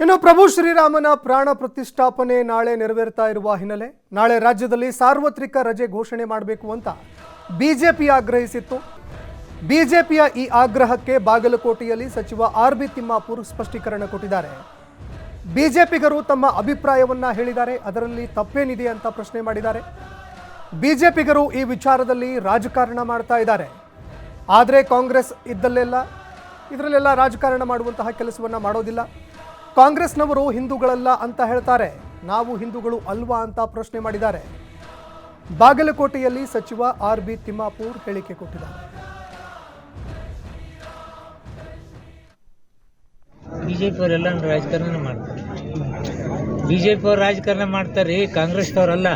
ಇನ್ನು ಪ್ರಭು ಶ್ರೀರಾಮನ ಪ್ರಾಣ ಪ್ರತಿಷ್ಠಾಪನೆ ನಾಳೆ ನೆರವೇರ್ತಾ ಇರುವ ಹಿನ್ನೆಲೆ ನಾಳೆ ರಾಜ್ಯದಲ್ಲಿ ಸಾರ್ವತ್ರಿಕ ರಜೆ ಘೋಷಣೆ ಮಾಡಬೇಕು ಅಂತ ಬಿಜೆಪಿ ಆಗ್ರಹಿಸಿತ್ತು. ಬಿಜೆಪಿಯ ಈ ಆಗ್ರಹಕ್ಕೆ ಬಾಗಲಕೋಟೆಯಲ್ಲಿ ಸಚಿವ ಆರ್.ಬಿ. ತಿಮ್ಮಾಪುರ್ ಸ್ಪಷ್ಟೀಕರಣ ಕೊಟ್ಟಿದ್ದಾರೆ. ಬಿಜೆಪಿಗರು ತಮ್ಮ ಅಭಿಪ್ರಾಯವನ್ನ ಹೇಳಿದ್ದಾರೆ, ಅದರಲ್ಲಿ ತಪ್ಪೇನಿದೆ ಅಂತ ಪ್ರಶ್ನೆ ಮಾಡಿದ್ದಾರೆ. ಬಿಜೆಪಿಗರು ಈ ವಿಚಾರದಲ್ಲಿ ರಾಜಕಾರಣ ಮಾಡ್ತಾ ಇದ್ದಾರೆ, ಆದರೆ ಕಾಂಗ್ರೆಸ್ ಇದರಲ್ಲೆಲ್ಲ ರಾಜಕಾರಣ ಮಾಡುವಂತಹ ಕೆಲಸವನ್ನ ಮಾಡೋದಿಲ್ಲ. ಕಾಂಗ್ರೆಸ್ನವರು ಹಿಂದೂಗಳಲ್ಲ ಅಂತ ಹೇಳ್ತಾರೆ, ನಾವು ಹಿಂದೂಗಳು ಅಲ್ವಾ ಅಂತ ಪ್ರಶ್ನೆ ಮಾಡಿದ್ದಾರೆ. ಬಾಗಲಕೋಟೆಯಲ್ಲಿ ಸಚಿವ ಆರ್.ಬಿ. ತಿಮ್ಮಾಪುರ್ ಹೇಳಿಕೆ ಕೊಟ್ಟಿದ್ದಾರೆ. ಬಿಜೆಪಿ ಅವರೆಲ್ಲ ರಾಜಕಾರಣ ಮಾಡ್ತಾರೆ. ಬಿಜೆಪಿ ಅವ್ರು ರಾಜಕಾರಣ ಮಾಡ್ತಾರೆ, ಕಾಂಗ್ರೆಸ್ನವರಲ್ಲ.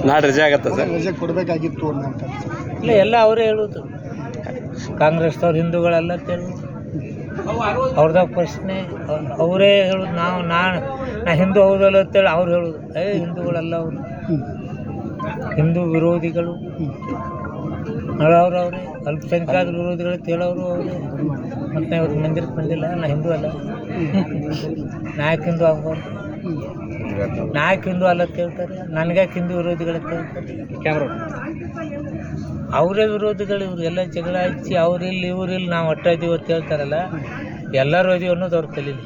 ನಾಳೆ ರಜೆ ಆಗತ್ತ ಸರ್? ರಜೆ ಕೊಡಬೇಕಾಗಿತ್ತು ಇಲ್ಲ, ಎಲ್ಲ ಅವರೇ ಹೇಳುದು. ಕಾಂಗ್ರೆಸ್ನವ್ರು ಹಿಂದೂಗಳಲ್ಲ ಅಂತ ಹೇಳುದು ಅವ್ರದಾಗ ಪ್ರಶ್ನೆ. ಅವರೇ ಹೇಳುದು, ನಾ ಹಿಂದೂ ಹೌದಲ್ಲ ಅಂತೇಳಿ ಅವ್ರು ಹೇಳುದು. ಹಿಂದೂಗಳಲ್ಲ ಅವರು, ಹಿಂದೂ ವಿರೋಧಿಗಳು ಅವ್ರವ್ರೆ, ಅಲ್ಪಸಂಖ್ಯಾತ ವಿರೋಧಿಗಳು ಹೇಳೋರು ಅವರೇ. ಮತ್ತು ಅವ್ರ ಮಂದಿರಕ್ಕೆ ಬಂದಿಲ್ಲ, ನಾ ಹಿಂದೂ ಅಲ್ಲ, ನಾಯಕ ಹಿಂದೂ ಆಗ್ಬಾರ್ದು, ನಾಯಕ ಹಿಂದೂ ಅಲ್ಲ ಅಂತ ಹೇಳ್ತಾರೆ. ನನಗ್ಯಾಕೆ ಹಿಂದೂ ವಿರೋಧಿಗಳಂತ ಹೇಳ್ತಾರೆ? ಅವರೇ ವಿರೋಧಿಗಳು. ಇವ್ರು ಎಲ್ಲ ಜಗಳ ಹಚ್ಚಿ ಅವ್ರಿಲ್ಲ ಇವ್ರಿಲ್ಲ ನಾವು ಒಟ್ಟ ಇದೀವಿ ಅಂತ ಹೇಳ್ತಾರಲ್ಲ, ಎಲ್ಲರೂ ಇದೀವಿ ಅನ್ನೋದು ಅವ್ರ ಕಲೀಲಿ.